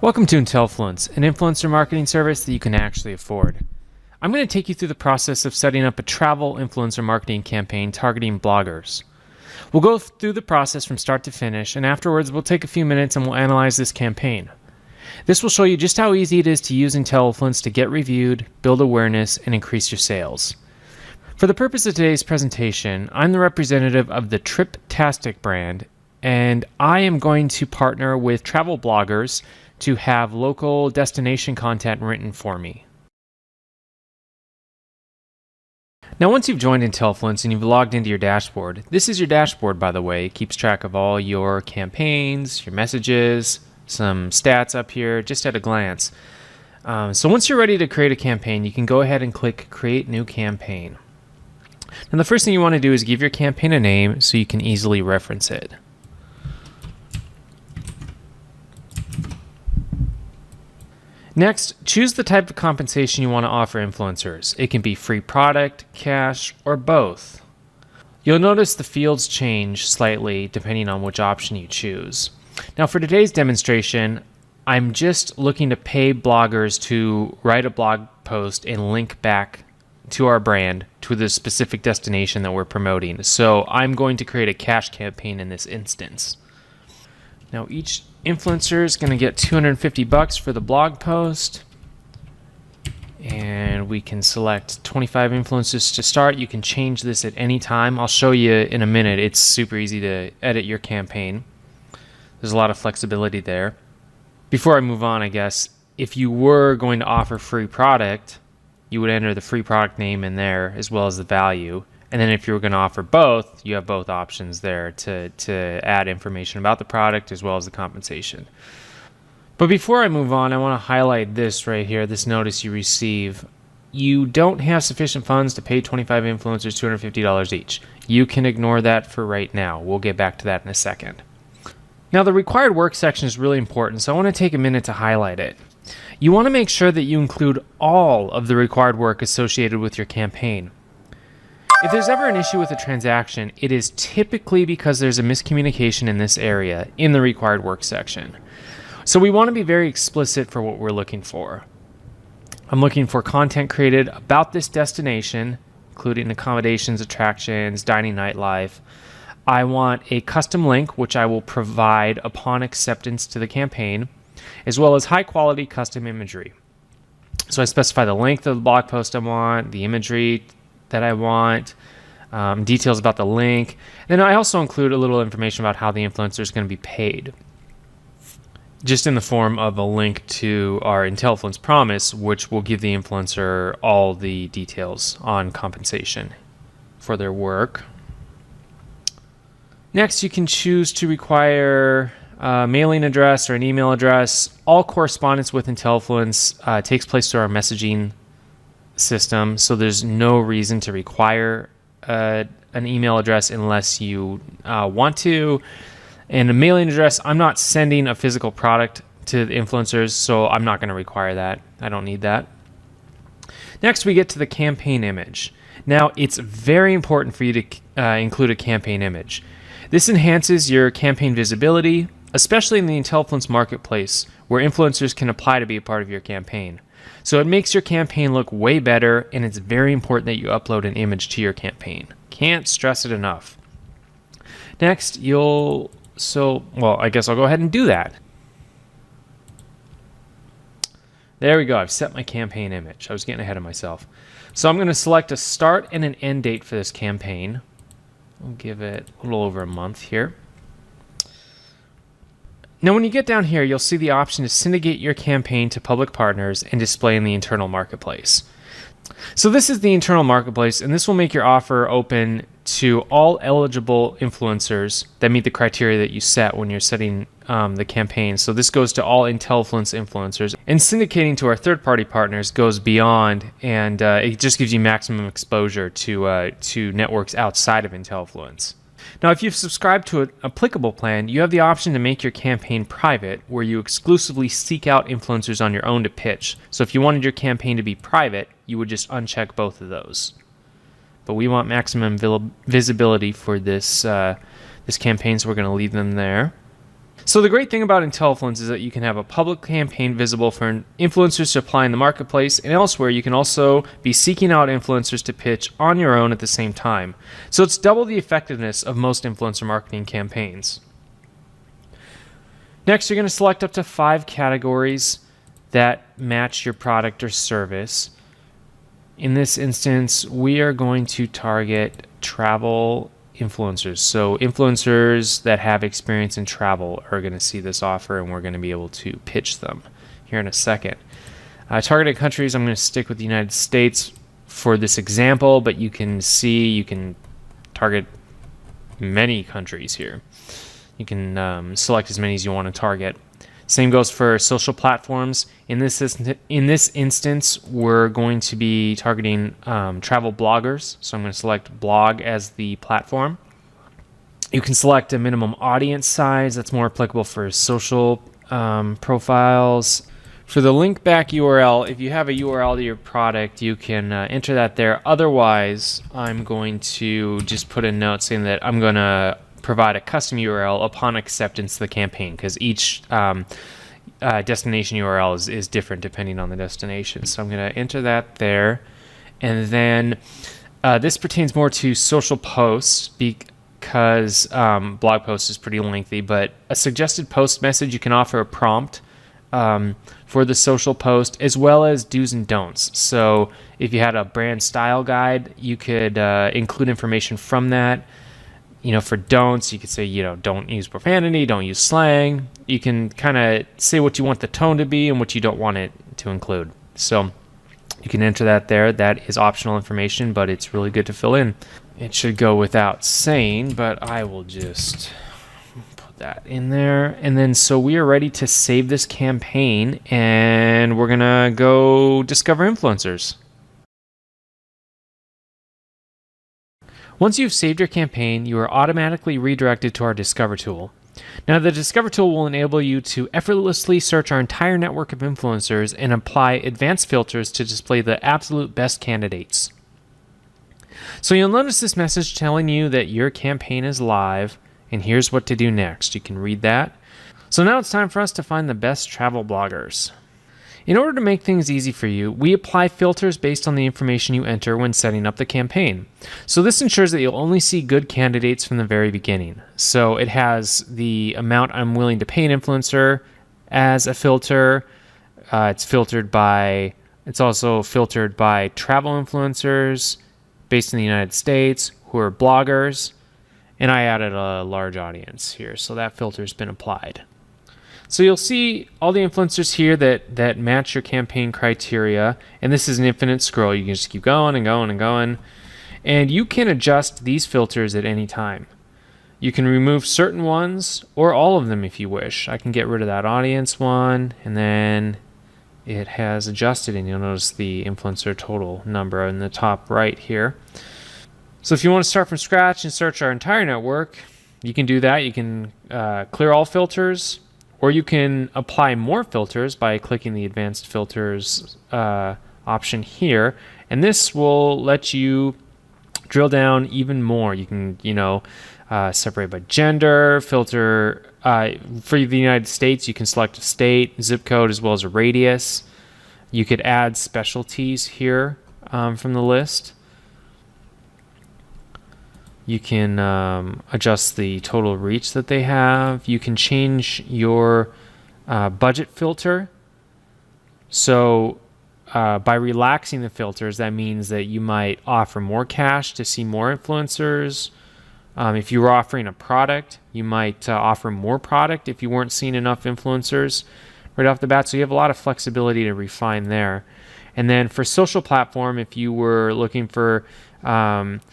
Welcome to Intellifluence, an influencer marketing service that you can actually afford. I'm going to take you through the process of setting up a travel influencer marketing campaign targeting bloggers. We'll go through the process from start to finish, and afterwards we'll take a few minutes and we'll analyze this campaign. This will show you just how easy it is to use Intellifluence to get reviewed, build awareness, and increase your sales. For the purpose of today's presentation, I'm the representative of the Triptastic brand, and I am going to partner with travel bloggers to have local destination content written for me. Now, once you've joined Intellifluence and you've logged into your dashboard, this is your dashboard, by the way. It keeps track of all your campaigns, your messages, some stats up here, just at a glance. So once you're ready to create a campaign, you can go ahead and click Create New Campaign. Now, the first thing you want to do is give your campaign a name so you can easily reference it. Next, choose the type of compensation you want to offer influencers. It can be free product, cash, or both. You'll notice the fields change slightly depending on which option you choose. Now, for today's demonstration, I'm just looking to pay bloggers to write a blog post and link back to our brand to the specific destination that we're promoting. So I'm going to create a cash campaign in this instance. Now, each influencer is going to get $250 for the blog post, and we can select 25 influencers to start. You can change this at any time. I'll show you in a minute. It's super easy to edit your campaign. There's a lot of flexibility there. Before I move on, I guess, if you were going to offer free product, you would enter the free product name in there as well as the value. And then if you were going to offer both, you have both options there to add information about the product as well as the compensation. But before I move on, I want to highlight this right here, this notice you receive. You don't have sufficient funds to pay 25 influencers $250 each. You can ignore that for right now. We'll get back to that in a second. Now, the required work section is really important, so I want to take a minute to highlight it. You want to make sure that you include all of the required work associated with your campaign. If there's ever an issue with a transaction, it is typically because there's a miscommunication in this area in the required work section. So we want to be very explicit for what we're looking for. I'm looking for content created about this destination, including accommodations, attractions, dining, nightlife. I want a custom link, which I will provide upon acceptance to the campaign, as well as high quality custom imagery. So I specify the length of the blog post I want, the imagery that I want, details about the link. Then I also include a little information about how the influencer is going to be paid, just in the form of a link to our Intellifluence promise, which will give the influencer all the details on compensation for their work. Next, you can choose to require a mailing address or an email address. All correspondence with Intellifluence takes place through our messaging system, so there's no reason to require an email address unless you want to. And a mailing address, I'm not sending a physical product to the influencers, so I'm not going to require that. I don't need that. Next, we get to the campaign image. Now, it's very important for you to include a campaign image. This enhances your campaign visibility, especially in the Intellifluence marketplace, where influencers can apply to be a part of your campaign. So it makes your campaign look way better, and it's very important that you upload an image to your campaign. Can't stress it enough. Next, I guess I'll go ahead and do that. There we go. I've set my campaign image. I was getting ahead of myself. So I'm going to select a start and an end date for this campaign. I'll give it a little over a month here. Now, when you get down here, you'll see the option to syndicate your campaign to public partners and display in the internal marketplace. So this is the internal marketplace, and this will make your offer open to all eligible influencers that meet the criteria that you set when you're setting the campaign. So this goes to all Intellifluence influencers. And syndicating to our third-party partners goes beyond, and it just gives you maximum exposure to networks outside of Intellifluence. Now, if you've subscribed to an applicable plan, you have the option to make your campaign private, where you exclusively seek out influencers on your own to pitch. So if you wanted your campaign to be private, you would just uncheck both of those. But we want maximum visibility for this campaign, so we're going to leave them there. So the great thing about Intellifluence is that you can have a public campaign visible for influencers to apply in the marketplace and elsewhere. You can also be seeking out influencers to pitch on your own at the same time. So it's double the effectiveness of most influencer marketing campaigns. Next, you're going to select up to 5 categories that match your product or service. In this instance, we are going to target travel influencers. So influencers that have experience in travel are going to see this offer, and we're going to be able to pitch them here in a second. Targeted countries, I'm going to stick with the United States for this example, but you can target many countries here. You can select as many as you want to target. Same goes for social platforms. In this instance, we're going to be targeting travel bloggers. So I'm going to select blog as the platform. You can select a minimum audience size. That's more applicable for social profiles. For the link back URL, if you have a URL to your product, you can enter that there. Otherwise, I'm going to just put a note saying that I'm going to provide a custom URL upon acceptance of the campaign, because each destination URL is different depending on the destination. So I'm going to enter that there. And then this pertains more to social posts because blog post is pretty lengthy, but a suggested post message, you can offer a prompt for the social post, as well as do's and don'ts. So if you had a brand style guide, you could include information from that. For don'ts, you could say, don't use profanity, don't use slang. You can kind of say what you want the tone to be and what you don't want it to include. So you can enter that there. That is optional information, but it's really good to fill in. It should go without saying, but I will just put that in there. And then so we are ready to save this campaign, and we're going to go discover influencers. Once you've saved your campaign, you are automatically redirected to our Discover tool. Now, the Discover tool will enable you to effortlessly search our entire network of influencers and apply advanced filters to display the absolute best candidates. So you'll notice this message telling you that your campaign is live, and here's what to do next. You can read that. So now it's time for us to find the best travel bloggers. In order to make things easy for you, we apply filters based on the information you enter when setting up the campaign. So this ensures that you'll only see good candidates from the very beginning. So it has the amount I'm willing to pay an influencer as a filter. It's also filtered by travel influencers based in the United States who are bloggers. And I added a large audience here, so that filter's been applied. So you'll see all the influencers here that match your campaign criteria, and this is an infinite scroll. You can just keep going and going and going, and you can adjust these filters at any time. You can remove certain ones or all of them if you wish. I can get rid of that audience one, and then it has adjusted, and you'll notice the influencer total number in the top right here. So if you want to start from scratch and search our entire network, you can do that. You can clear all filters, or you can apply more filters by clicking the advanced filters option here. And this will let you drill down even more. You can, separate by gender, filter. For the United States, you can select a state, zip code, as well as a radius. You could add specialties here from the list. You can adjust the total reach that they have. You can change your budget filter. So by relaxing the filters, that means that you might offer more cash to see more influencers. If you were offering a product, you might offer more product if you weren't seeing enough influencers right off the bat. So you have a lot of flexibility to refine there. And then for social platform, if you were looking for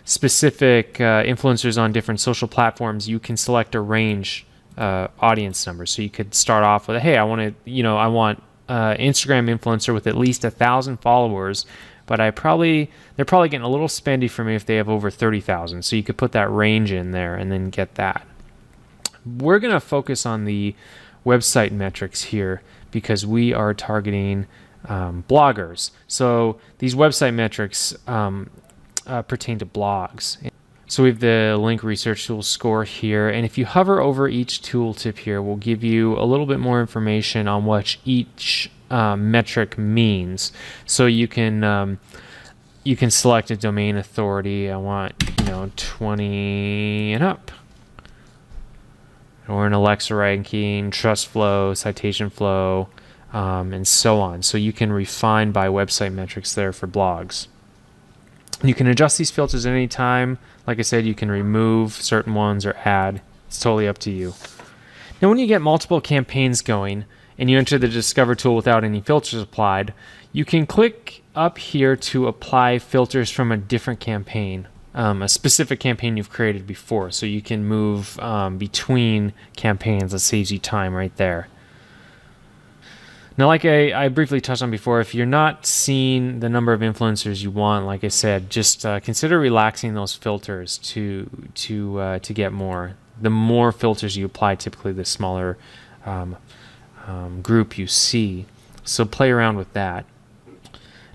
specific influencers on different social platforms, you can select a range audience number. So you could start off with, hey, I want Instagram influencer with at least 1,000 followers, but they're probably getting a little spendy for me if they have over 30,000. So you could put that range in there and then get that. We're going to focus on the website metrics here because we are targeting bloggers. So these website metrics pertain to blogs. So we have the link research tool score here, and if you hover over each tooltip here, we'll give you a little bit more information on what each metric means. So you can select a domain authority. I want 20 and up, or an Alexa ranking, trust flow, citation flow, and so on. So you can refine by website metrics there for blogs. You can adjust these filters at any time. Like I said, you can remove certain ones or add. It's totally up to you. Now, when you get multiple campaigns going and you enter the Discover tool without any filters applied, you can click up here to apply filters from a different campaign, a specific campaign you've created before. So you can move between campaigns. That saves you time right there. Now, like I briefly touched on before, if you're not seeing the number of influencers you want, like I said, just consider relaxing those filters to get more. The more filters you apply, typically the smaller group you see. So play around with that.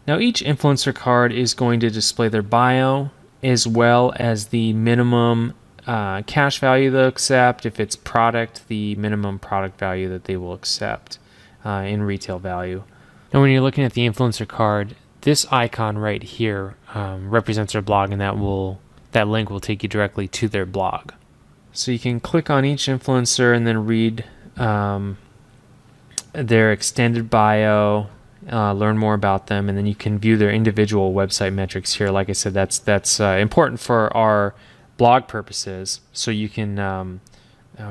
Now, each influencer card is going to display their bio as well as the minimum cash value they'll accept. If it's product, the minimum product value that they will accept in retail value. And when you're looking at the influencer card, this icon right here represents their blog, and that link will take you directly to their blog. So you can click on each influencer and then read their extended bio, learn more about them, and then you can view their individual website metrics here. Like I said, that's important for our blog purposes, so you can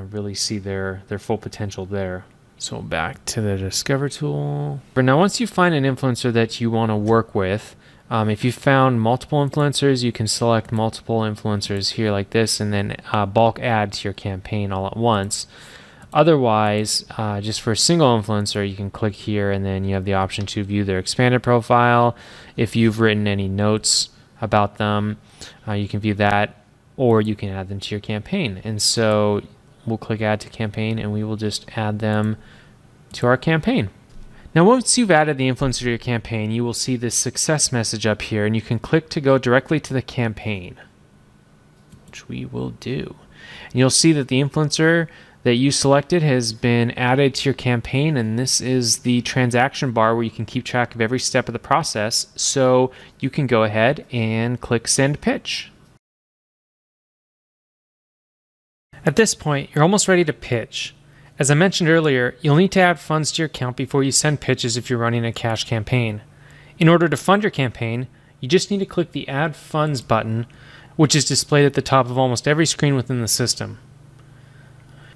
really see their full potential there. So back to the Discover tool. But now, once you find an influencer that you want to work with, if you found multiple influencers, you can select multiple influencers here like this, and then bulk add to your campaign all at once. Otherwise, just for a single influencer, you can click here, and then you have the option to view their expanded profile. If you've written any notes about them, you can view that, or you can add them to your campaign. And so we'll click Add to Campaign, and we will just add them to our campaign. Now, once you've added the influencer to your campaign, you will see this success message up here, and you can click to go directly to the campaign, which we will do. And you'll see that the influencer that you selected has been added to your campaign, and this is the transaction bar where you can keep track of every step of the process. So you can go ahead and click Send Pitch. At this point, you're almost ready to pitch. As I mentioned earlier, you'll need to add funds to your account before you send pitches if you're running a cash campaign. In order to fund your campaign, you just need to click the Add Funds button, which is displayed at the top of almost every screen within the system.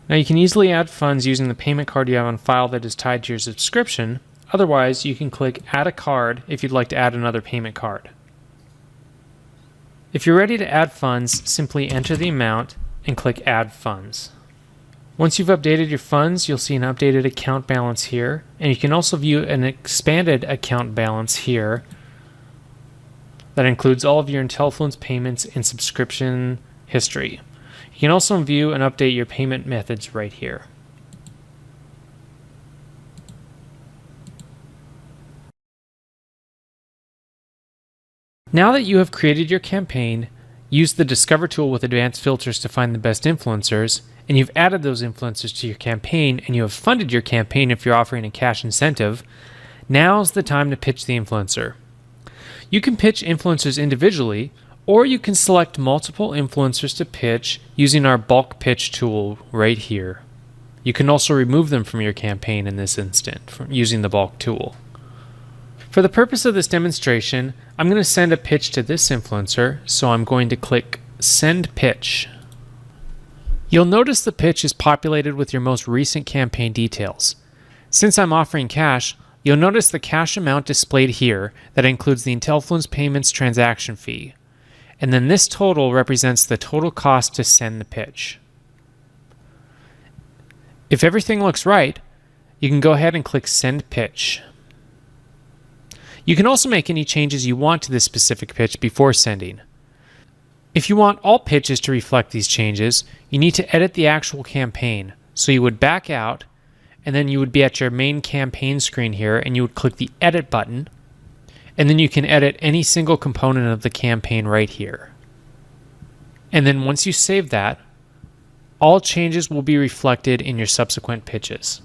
Now, you can easily add funds using the payment card you have on file that is tied to your subscription. Otherwise, you can click Add a Card if you'd like to add another payment card. If you're ready to add funds, simply enter the amount and click Add Funds. Once you've updated your funds, you'll see an updated account balance here, and you can also view an expanded account balance here that includes all of your Intellifluence payments and subscription history. You can also view and update your payment methods right here. Now that you have created your campaign, use the Discover tool with advanced filters to find the best influencers, and you've added those influencers to your campaign, and you have funded your campaign if you're offering a cash incentive, now's the time to pitch the influencer. You can pitch influencers individually, or you can select multiple influencers to pitch using our bulk pitch tool right here. You can also remove them from your campaign in this instant using the bulk tool. For the purpose of this demonstration, I'm going to send a pitch to this influencer, so I'm going to click Send Pitch. You'll notice the pitch is populated with your most recent campaign details. Since I'm offering cash, you'll notice the cash amount displayed here that includes the Intellifluence payments transaction fee. And then this total represents the total cost to send the pitch. If everything looks right, you can go ahead and click Send Pitch. You can also make any changes you want to this specific pitch before sending. If you want all pitches to reflect these changes, you need to edit the actual campaign. So you would back out, and then you would be at your main campaign screen here, and you would click the Edit button, and then you can edit any single component of the campaign right here. And then once you save that, all changes will be reflected in your subsequent pitches.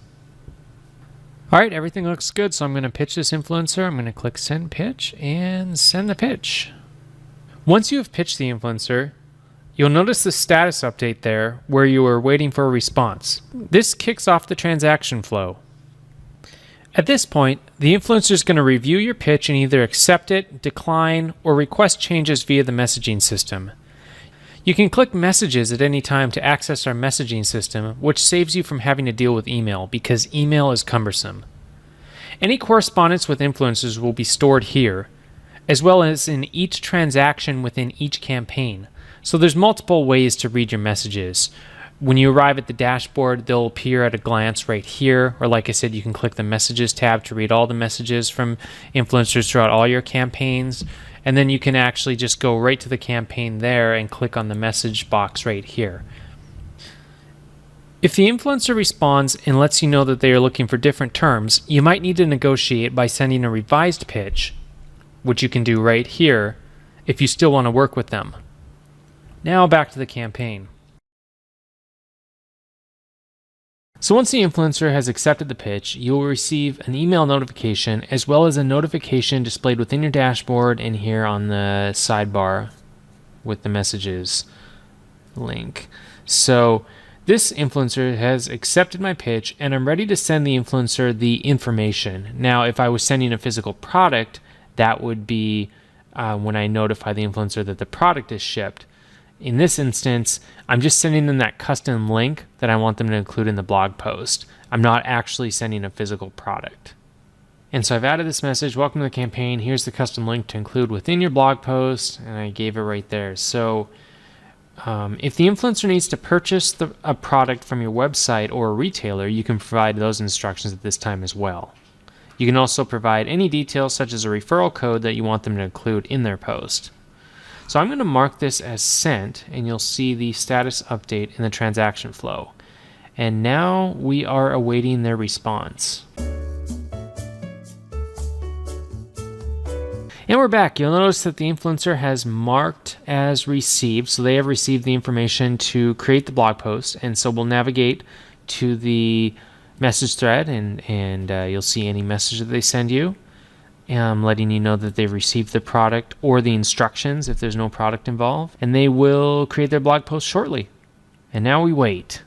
All right, everything looks good, so I'm going to pitch this influencer. I'm going to click Send Pitch and send the pitch. Once you have pitched the influencer, you'll notice the status update there where you are waiting for a response. This kicks off the transaction flow. At this point, the influencer is going to review your pitch and either accept it, decline, or request changes via the messaging system. You can click Messages at any time to access our messaging system, which saves you from having to deal with email because email is cumbersome. Any correspondence with influencers will be stored here, as well as in each transaction within each campaign. So there's multiple ways to read your messages. When you arrive at the dashboard, they'll appear at a glance right here, or like I said, you can click the Messages tab to read all the messages from influencers throughout all your campaigns. And then you can actually just go right to the campaign there and click on the message box right here. If the influencer responds and lets you know that they are looking for different terms, you might need to negotiate by sending a revised pitch, which you can do right here if you still want to work with them. Now back to the campaign. So once the influencer has accepted the pitch, you will receive an email notification as well as a notification displayed within your dashboard and here on the sidebar with the messages link. So this influencer has accepted my pitch and I'm ready to send the influencer the information. Now, if I was sending a physical product, that would be when I notify the influencer that the product is shipped. In this instance, I'm just sending them that custom link that I want them to include in the blog post. I'm not actually sending a physical product. And so I've added this message, welcome to the campaign, here's the custom link to include within your blog post, and I gave it right there. So if the influencer needs to purchase a product from your website or a retailer, you can provide those instructions at this time as well. You can also provide any details such as a referral code that you want them to include in their post. So I'm going to mark this as sent, and you'll see the status update in the transaction flow. And now we are awaiting their response. And we're back. You'll notice that the influencer has marked as received, so they have received the information to create the blog post. And so we'll navigate to the message thread, and you'll see any message that they send you. Letting you know that they've received the product or the instructions if there's no product involved, and they will create their blog post shortly. And now we wait.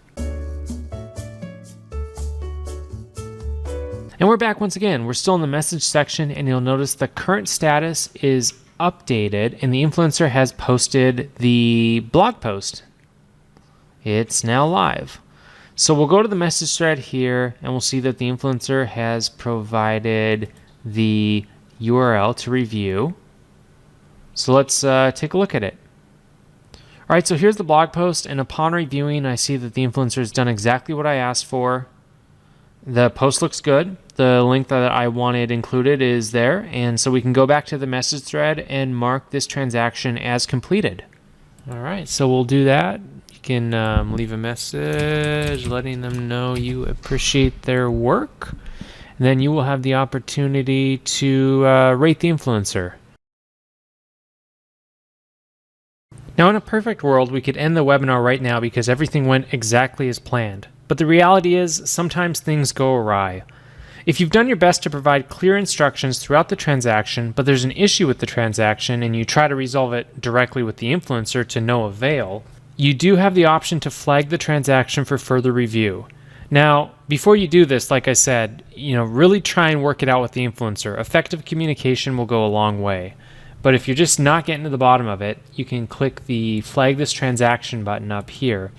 And we're back once again. We're still in the message section, and you'll notice the current status is updated and the influencer has posted the blog post. It's now live. So we'll go to the message thread here and we'll see that the influencer has provided the URL to review. So let's take a look at it. All right, so here's the blog post, and upon reviewing, I see that the influencer has done exactly what I asked for. The post looks good. The link that I wanted included is there, and so we can go back to the message thread and mark this transaction as completed. All right, so we'll do that. You can leave a message letting them know you appreciate their work. And then you will have the opportunity to rate the influencer. Now, in a perfect world, we could end the webinar right now because everything went exactly as planned. But the reality is, sometimes things go awry. If you've done your best to provide clear instructions throughout the transaction, but there's an issue with the transaction and you try to resolve it directly with the influencer to no avail, you do have the option to flag the transaction for further review. Now, before you do this, like I said, really try and work it out with the influencer. Effective communication will go a long way. But if you're just not getting to the bottom of it, you can click the Flag This Transaction button up here.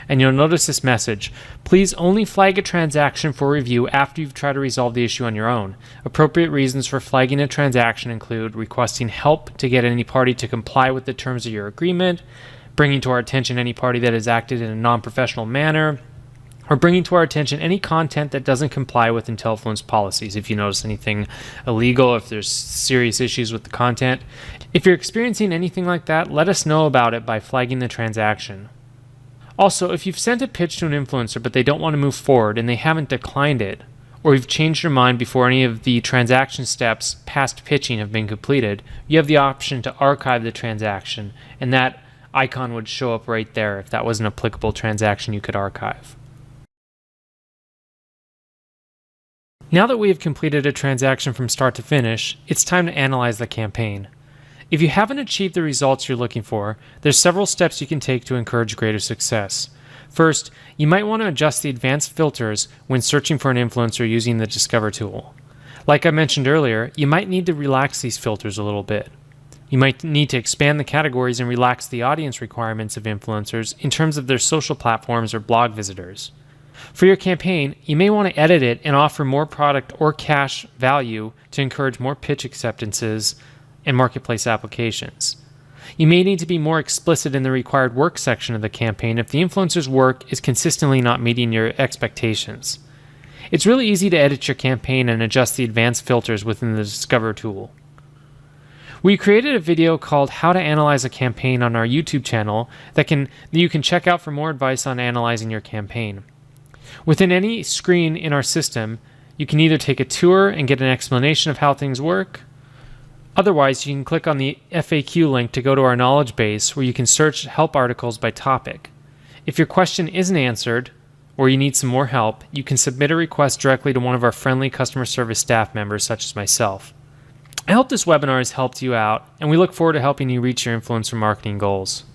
And you'll notice this message. Please only flag a transaction for review after you've tried to resolve the issue on your own. Appropriate reasons for flagging a transaction include requesting help to get any party to comply with the terms of your agreement, bringing to our attention any party that has acted in a non-professional manner, or bringing to our attention any content that doesn't comply with Intellifluence policies. If you notice anything illegal, if there's serious issues with the content. If you're experiencing anything like that, let us know about it by flagging the transaction. Also, if you've sent a pitch to an influencer but they don't want to move forward and they haven't declined it, or you've changed your mind before any of the transaction steps past pitching have been completed, you have the option to archive the transaction, and that icon would show up right there if that was an applicable transaction you could archive. Now that we have completed a transaction from start to finish, it's time to analyze the campaign. If you haven't achieved the results you're looking for, there's several steps you can take to encourage greater success. First, you might want to adjust the advanced filters when searching for an influencer using the Discover tool. Like I mentioned earlier, you might need to relax these filters a little bit. You might need to expand the categories and relax the audience requirements of influencers in terms of their social platforms or blog visitors. For your campaign, you may want to edit it and offer more product or cash value to encourage more pitch acceptances and marketplace applications. You may need to be more explicit in the required work section of the campaign if the influencer's work is consistently not meeting your expectations. It's really easy to edit your campaign and adjust the advanced filters within the Discover tool. We created a video called How to Analyze a Campaign on our YouTube channel that you can check out for more advice on analyzing your campaign. Within any screen in our system, you can either take a tour and get an explanation of how things work. Otherwise, you can click on the FAQ link to go to our knowledge base where you can search help articles by topic. If your question isn't answered or you need some more help, you can submit a request directly to one of our friendly customer service staff members such as myself. I hope this webinar has helped you out, and we look forward to helping you reach your influencer marketing goals.